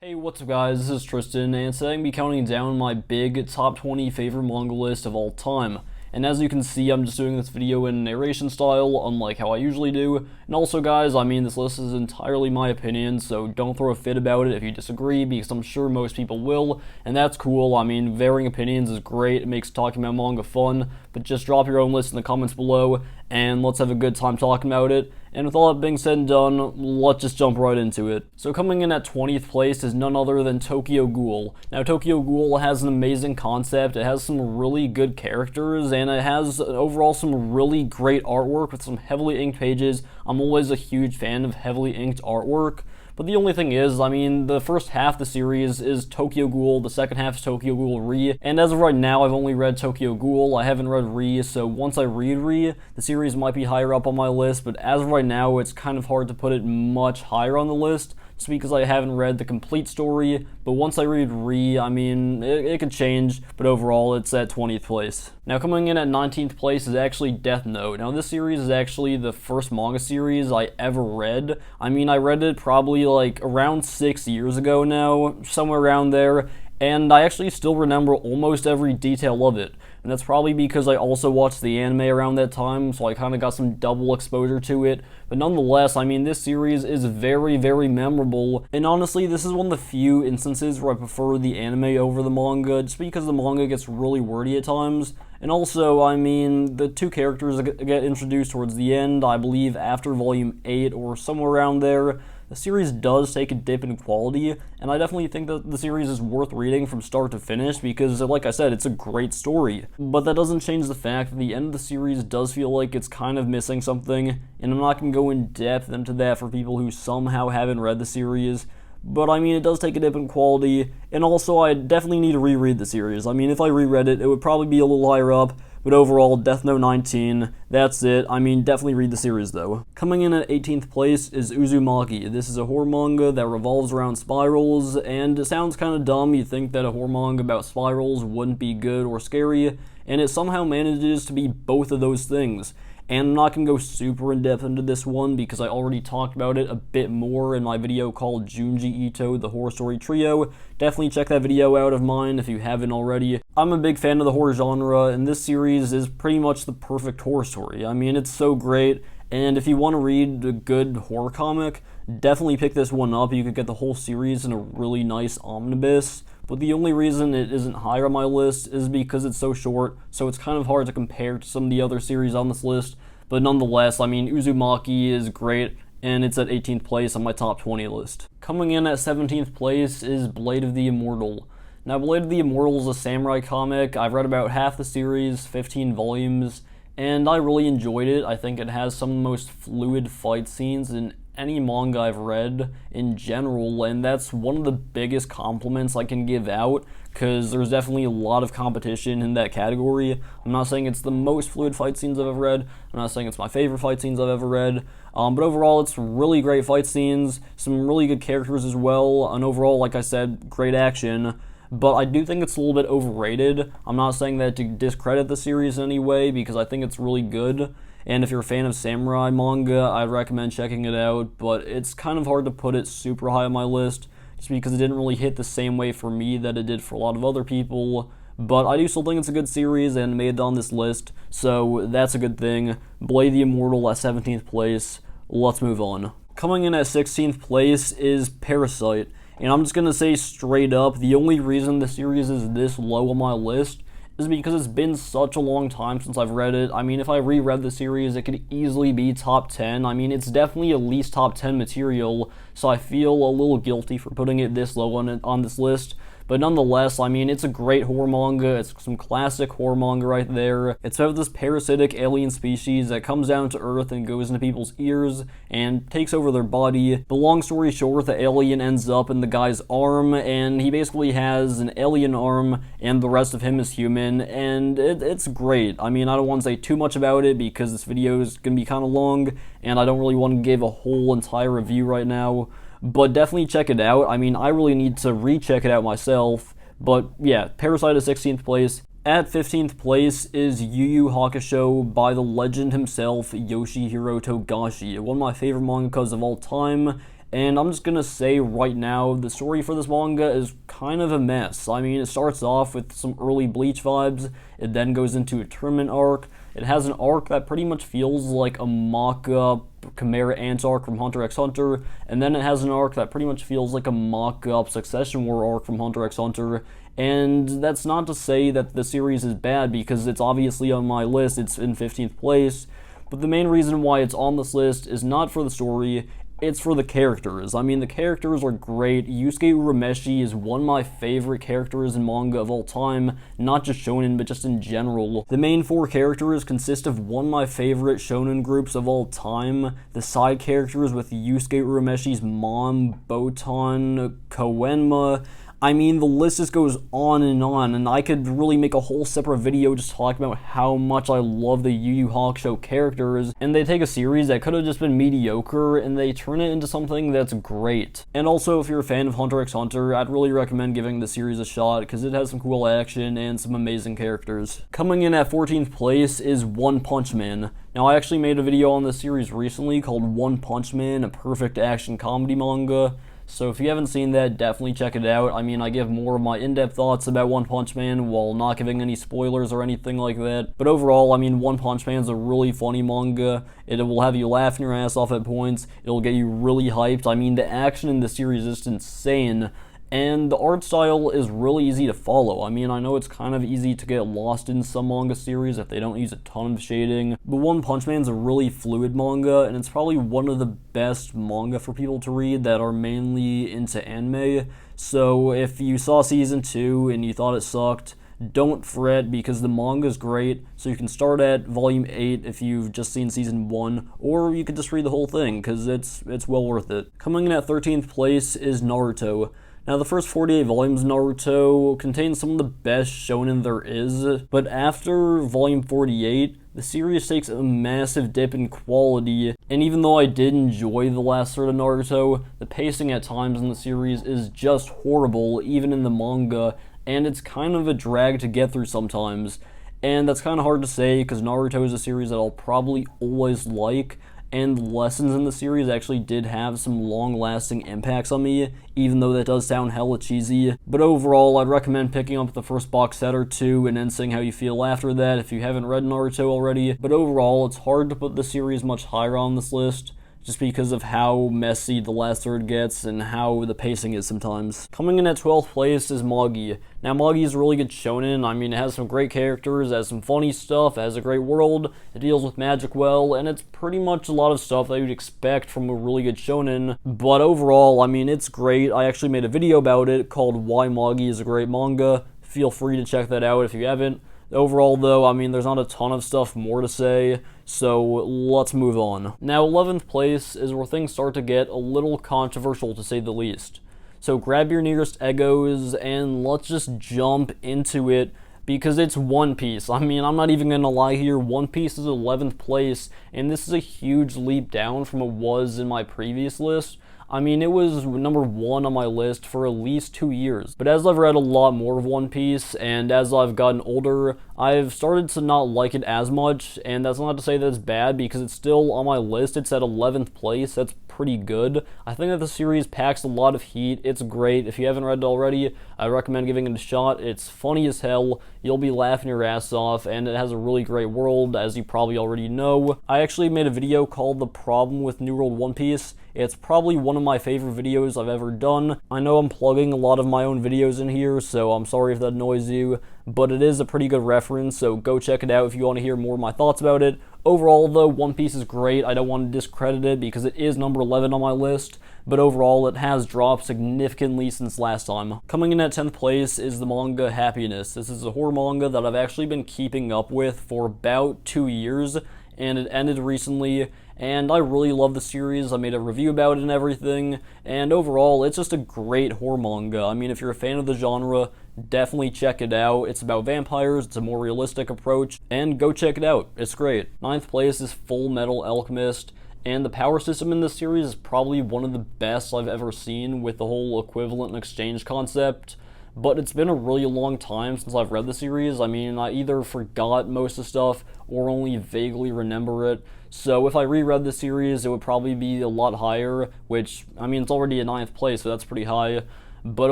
Hey, what's up guys, this is Tristan, and today I'm going to be counting down my big top 20 favorite manga list of all time. And as you can see, I'm just doing this video in narration style, unlike how I usually do. And also guys, this list is entirely my opinion, so don't throw a fit about it if you disagree, because I'm sure most people will, and that's cool. Varying opinions is great, it makes talking about manga fun, but just drop your own list in the comments below, and let's have a good time talking about it. And with all that being said and done, let's just jump right into it. So coming in at 20th place is none other than Tokyo Ghoul. Now Tokyo Ghoul has an amazing concept, it has some really good characters, and it has overall some really great artwork with some heavily inked pages. I'm always a huge fan of heavily inked artwork. But the only thing is, the first half of the series is Tokyo Ghoul, the second half is Tokyo Ghoul Re, and as of right now, I've only read Tokyo Ghoul, I haven't read Re, so once I read Re, the series might be higher up on my list, but as of right now, it's kind of hard to put it much higher on the list, just because I haven't read the complete story, but once I read Re, it could change, but overall, it's at 20th place. Now coming in at 19th place is actually Death Note. Now this series is actually the first manga series I ever read. I read it probably like around 6 years ago now, somewhere around there, and I actually still remember almost every detail of it. And that's probably because I also watched the anime around that time, so I kind of got some double exposure to it. But nonetheless, this series is very, very memorable, and honestly, this is one of the few instances where I prefer the anime over the manga, just because the manga gets really wordy at times. And also, the two characters get introduced towards the end, I believe after volume 8 or somewhere around there. The series does take a dip in quality, and I definitely think that the series is worth reading from start to finish because, like I said, it's a great story. But that doesn't change the fact that the end of the series does feel like it's kind of missing something, and I'm not going to go in depth into that for people who somehow haven't read the series. But it does take a dip in quality, and also I definitely need to reread the series. If I reread it, it would probably be a little higher up, but overall, Death Note 19, that's it. Definitely read the series though. Coming in at 18th place is Uzumaki. This is a horror manga that revolves around spirals, and it sounds kind of dumb. You'd think that a horror manga about spirals wouldn't be good or scary, and it somehow manages to be both of those things. And I'm not going to go super in-depth into this one because I already talked about it a bit more in my video called Junji Ito, the Horror Story Trio. Definitely check that video out of mine if you haven't already. I'm a big fan of the horror genre, and this series is pretty much the perfect horror story. It's so great, and if you want to read a good horror comic, definitely pick this one up. You could get the whole series in a really nice omnibus. But the only reason it isn't higher on my list is because it's so short, so it's kind of hard to compare to some of the other series on this list. But nonetheless, Uzumaki is great, and it's at 18th place on my top 20 list. Coming in at 17th place is Blade of the Immortal. Now, Blade of the Immortal is a samurai comic. I've read about half the series, 15 volumes, and I really enjoyed it. I think it has some of the most fluid fight scenes in any manga I've read in general, and that's one of the biggest compliments I can give out, because there's definitely a lot of competition in that category. I'm not saying it's the most fluid fight scenes I've ever read, I'm not saying it's my favorite fight scenes I've ever read, but overall it's really great fight scenes, some really good characters as well, and overall, like I said, great action. But I do think it's a little bit overrated. I'm not saying that to discredit the series in any way, because I think it's really good. And if you're a fan of samurai manga, I'd recommend checking it out, but it's kind of hard to put it super high on my list, just because it didn't really hit the same way for me that it did for a lot of other people. But I do still think it's a good series and made it on this list, so that's a good thing. Blade the Immortal at 17th place. Let's move on. Coming in at 16th place is Parasyte. And I'm just going to say straight up, the only reason the series is this low on my list is because it's been such a long time since I've read it. If I reread the series, it could easily be top 10. It's definitely at least top 10 material, so I feel a little guilty for putting it this low on this list. But nonetheless, it's a great horror manga. It's some classic horror manga right there. It's about this parasitic alien species that comes down to Earth and goes into people's ears and takes over their body. But long story short, the alien ends up in the guy's arm, and he basically has an alien arm, and the rest of him is human, and it's great. I don't want to say too much about it because this video is going to be kind of long, and I don't really want to give a whole entire review right now. But definitely check it out. I really need to recheck it out myself. But yeah, Parasyte is 16th place. At 15th place is Yu Yu Hakusho by the legend himself, Yoshihiro Togashi, one of my favorite mangakas of all time. And I'm just gonna say right now, the story for this manga is kind of a mess. I mean, it starts off with some early Bleach vibes, it then goes into a tournament arc. It has an arc that pretty much feels like a mock-up Chimera Ant arc from Hunter x Hunter, and then it has an arc that pretty much feels like a mock-up Succession War arc from Hunter x Hunter. And that's not to say that the series is bad, because it's obviously on my list, it's in 15th place, but the main reason why it's on this list is not for the story, it's for the characters. I mean, the characters are great. Yusuke Urameshi is one of my favorite characters in manga of all time, not just shonen, but just in general. The main 4 characters consist of one of my favorite shonen groups of all time. The side characters with Yusuke Urameshi's mom, Botan, Koenma. I mean, the list just goes on, and I could really make a whole separate video just talking about how much I love the Yu Hakusho characters, and they take a series that could have just been mediocre, and they turn it into something that's great. And also, if you're a fan of Hunter x Hunter, I'd really recommend giving the series a shot, because it has some cool action and some amazing characters. Coming in at 14th place is One Punch Man. Now, I actually made a video on this series recently called One Punch Man, a perfect action comedy manga. So if you haven't seen that, definitely check it out. I mean, I give more of my in-depth thoughts about One Punch Man while not giving any spoilers or anything like that. But overall, I mean, One Punch Man's a really funny manga. It will have you laughing your ass off at points. It'll get you really hyped. I mean, the action in this series is insane. And the art style is really easy to follow. I mean, I know it's kind of easy to get lost in some manga series if they don't use a ton of shading, but One Punch Man's a really fluid manga, and it's probably one of the best manga for people to read that are mainly into anime. So if you saw season 2 and you thought it sucked, don't fret, because the manga's great. So you can start at volume 8 if you've just seen season 1, or you could just read the whole thing, because it's well worth it. Coming in at 13th place is Naruto. Now, the first 48 volumes of Naruto contain some of the best shonen there is, but after volume 48, the series takes a massive dip in quality, and even though I did enjoy the last third of Naruto, the pacing at times in the series is just horrible, even in the manga, and it's kind of a drag to get through sometimes. And that's kind of hard to say, because Naruto is a series that I'll probably always like, and the lessons in the series actually did have some long-lasting impacts on me, even though that does sound hella cheesy. But overall, I'd recommend picking up the first box set or 2 and then seeing how you feel after that if you haven't read Naruto already. But overall, it's hard to put the series much higher on this list, just because of how messy the last third gets and how the pacing is sometimes. Coming in at 12th place is Magi. Now, Magi is a really good shonen. I mean, it has some great characters, it has some funny stuff, it has a great world, it deals with magic well, and it's pretty much a lot of stuff that you'd expect from a really good shonen. But overall, I mean, it's great. I actually made a video about it called Why Magi is a Great Manga. Feel free to check that out if you haven't. Overall, though, I mean, there's not a ton of stuff more to say, so let's move on. Now, 11th place is where things start to get a little controversial, to say the least. So grab your nearest egos, and let's just jump into it, because it's One Piece. I mean, I'm not even gonna lie here, One Piece is 11th place, and this is a huge leap down from what was in my previous list. I mean, it was number 1 on my list for at least 2 years. But as I've read a lot more of One Piece, and as I've gotten older, I've started to not like it as much, and that's not to say that it's bad, because it's still on my list. It's at 11th place. That's pretty good. I think that the series packs a lot of heat. It's great. If you haven't read it already, I recommend giving it a shot. It's funny as hell. You'll be laughing your ass off, and it has a really great world, as you probably already know. I actually made a video called The Problem with New World One Piece. It's probably one of my favorite videos I've ever done. I know I'm plugging a lot of my own videos in here, so I'm sorry if that annoys you, but it is a pretty good reference, so go check it out if you want to hear more of my thoughts about it. Overall, though, One Piece is great. I don't want to discredit it because it is number 11 on my list, but overall, it has dropped significantly since last time. Coming in at 10th place is the manga Happiness. This is a horror manga that I've actually been keeping up with for about 2 years, and it ended recently, and I really love the series. I made a review about it and everything, and overall, it's just a great horror manga. I mean, if you're a fan of the genre, definitely check it out. It's about vampires, it's a more realistic approach, and go check it out. It's great. 9th place is Fullmetal Alchemist, and the power system in this series is probably one of the best I've ever seen, with the whole equivalent and exchange concept. but it's been a really long time since I've read the series. I mean, I either forgot most of the stuff or only vaguely remember it. So if I reread the series, it would probably be a lot higher, which, I mean, it's already in 9th place, so that's pretty high. But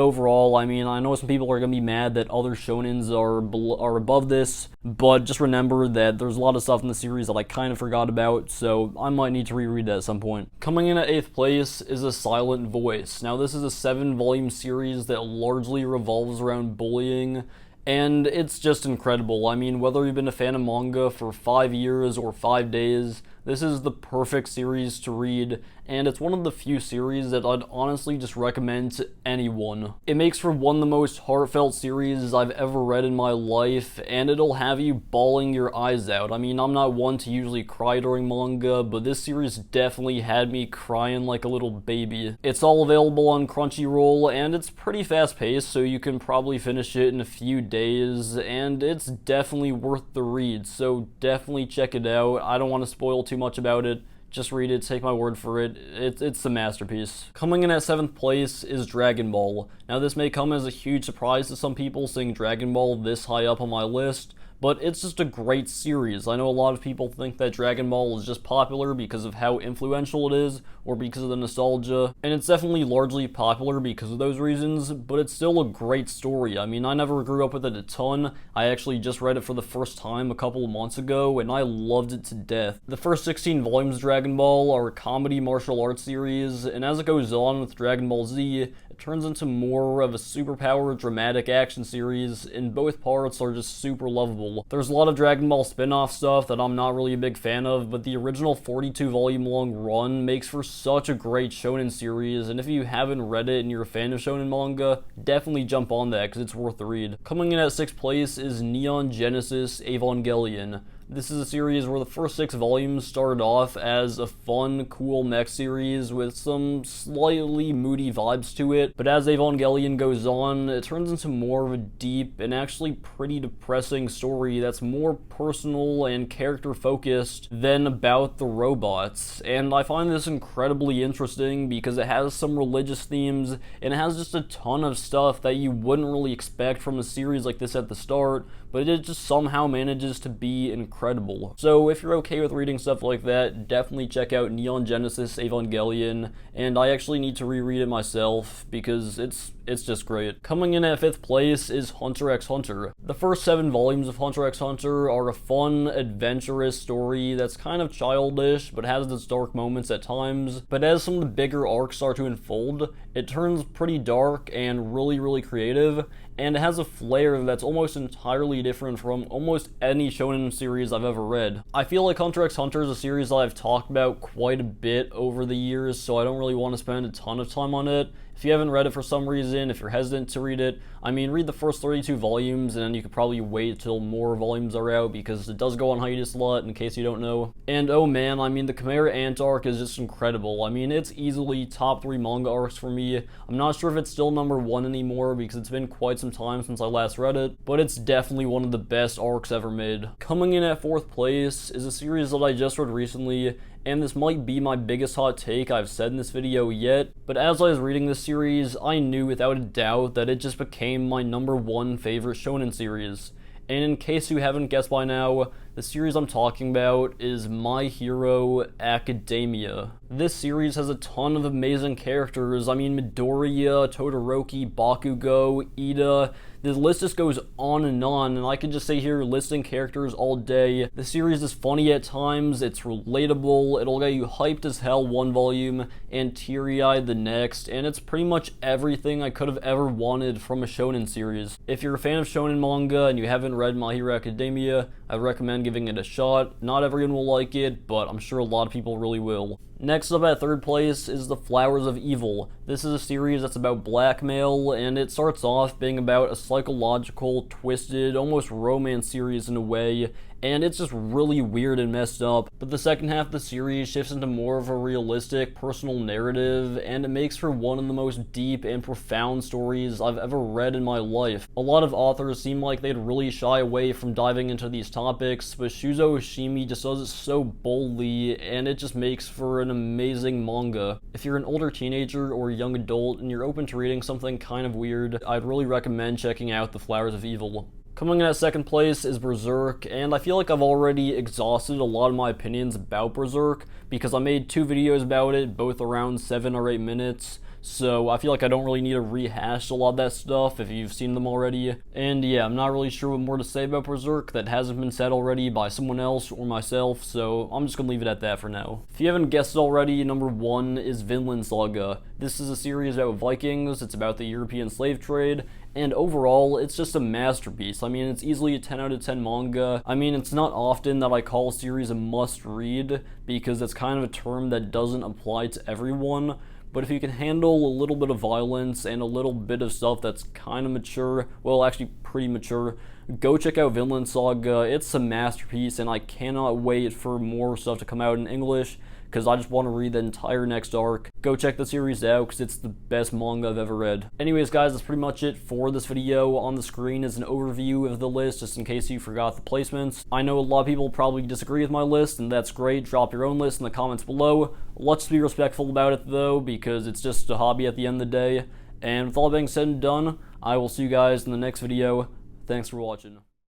overall, I mean, I know some people are going to be mad that other shonens are above this, but just remember that there's a lot of stuff in the series that I kind of forgot about, so I might need to reread that at some point. Coming in at 8th place is A Silent Voice. Now, this is a 7-volume series that largely revolves around bullying, and it's just incredible. I mean, whether you've been a fan of manga for 5 years or 5 days, this is the perfect series to read, and it's one of the few series that I'd honestly just recommend to anyone. It makes for one of the most heartfelt series I've ever read in my life, and it'll have you bawling your eyes out. I mean, I'm not one to usually cry during manga, but this series definitely had me crying like a little baby. It's all available on Crunchyroll, and it's pretty fast-paced, so you can probably finish it in a few days, and it's definitely worth the read, so definitely check it out. I don't want to spoil too much about it. Just read it, take my word for it. It's a masterpiece. Coming in at 7th place is Dragon Ball. Now, this may come as a huge surprise to some people seeing Dragon Ball this high up on my list, but it's just a great series. I know a lot of people think that Dragon Ball is just popular because of how influential it is, or because of the nostalgia, and it's definitely largely popular because of those reasons, but it's still a great story. I mean, I never grew up with it a ton. I actually just read it for the first time a couple of months ago, and I loved it to death. The first 16 volumes of Dragon Ball are a comedy martial arts series, and as it goes on with Dragon Ball Z, it turns into more of a superpowered dramatic action series, and both parts are just super lovable. There's a lot of Dragon Ball spin-off stuff that I'm not really a big fan of, but the original 42-volume long run makes for such a great shonen series, and if you haven't read it and you're a fan of shonen manga, definitely jump on that because it's worth the read. Coming in at 6th place is Neon Genesis Evangelion. This is a series where the first 6 volumes started off as a fun, cool mech series with some slightly moody vibes to it, but as Evangelion goes on, it turns into more of a deep and actually pretty depressing story that's more personal and character-focused than about the robots. And I find this incredibly interesting because it has some religious themes, and it has just a ton of stuff that you wouldn't really expect from a series like this at the start, but it just somehow manages to be incredible. So if you're okay with reading stuff like that, definitely check out Neon Genesis Evangelion, and I actually need to reread it myself because it's just great. Coming in at 5th place is Hunter x Hunter. The first 7 volumes of Hunter x Hunter are a fun, adventurous story that's kind of childish, but has its dark moments at times. But as some of the bigger arcs start to unfold, it turns pretty dark and really creative, and it has a flair that's almost entirely different from almost any shonen series I've ever read. I feel like Hunter x Hunter is a series that I've talked about quite a bit over the years, so I don't really want to spend a ton of time on it. If you haven't read it for some reason, if you're hesitant to read it, I mean, read the first 32 volumes, and then you could probably wait till more volumes are out, because it does go on hiatus a lot, in case you don't know. And oh man, I mean, the Chimera Ant arc is just incredible. I mean, it's easily top 3 manga arcs for me. I'm not sure if it's still number 1 anymore, because it's been quite some time since I last read it, but it's definitely one of the best arcs ever made. Coming in at 4th place is a series that I just read recently, and this might be my biggest hot take I've said in this video yet, but as I was reading this series, I knew without a doubt that it just became my number 1 favorite shonen series. And in case you haven't guessed by now, the series I'm talking about is My Hero Academia. This series has a ton of amazing characters. I mean, Midoriya, Todoroki, Bakugo, Ida. The list just goes on, and I could just sit here listing characters all day. The series is funny at times, it's relatable, it'll get you hyped as hell one volume, and teary-eyed the next, and it's pretty much everything I could have ever wanted from a shonen series. If you're a fan of shonen manga and you haven't read My Hero Academia, I recommend giving it a shot. Not everyone will like it, but I'm sure a lot of people really will. Next up at 3rd place is The Flowers of Evil. This is a series that's about blackmail, and it starts off being about a psychological, twisted, almost romance series in a way, and it's just really weird and messed up. But the second half of the series shifts into more of a realistic, personal narrative, and it makes for one of the most deep and profound stories I've ever read in my life. A lot of authors seem like they'd really shy away from diving into these topics, but Shuzo Oshimi just does it so boldly, and it just makes for an amazing manga. If you're an older teenager or young adult and you're open to reading something kind of weird, I'd really recommend checking out The Flowers of Evil. Coming in at second place is Berserk, and I feel like I've already exhausted a lot of my opinions about Berserk because I made 2 videos about it, both around 7 or 8 minutes. So I feel like I don't really need to rehash a lot of that stuff if you've seen them already. And yeah, I'm not really sure what more to say about Berserk that hasn't been said already by someone else or myself, so I'm just gonna leave it at that for now. If you haven't guessed it already, number 1 is Vinland Saga. This is a series about Vikings, it's about the European slave trade, and overall, it's just a masterpiece. I mean, it's easily a 10 out of 10 manga. I mean, it's not often that I call a series a must-read, because it's kind of a term that doesn't apply to everyone. But if you can handle a little bit of violence and a little bit of stuff that's kind of mature, well, actually pretty mature, go check out Vinland Saga. It's a masterpiece, and I cannot wait for more stuff to come out in English, because I just want to read the entire next arc. Go check the series out, because it's the best manga I've ever read. Anyways, guys, that's pretty much it for this video. On the screen is an overview of the list, just in case you forgot the placements. I know a lot of people probably disagree with my list, and that's great. Drop your own list in the comments below. Let's be respectful about it, though, because it's just a hobby at the end of the day. And with all being said and done, I will see you guys in the next video. Thanks for watching.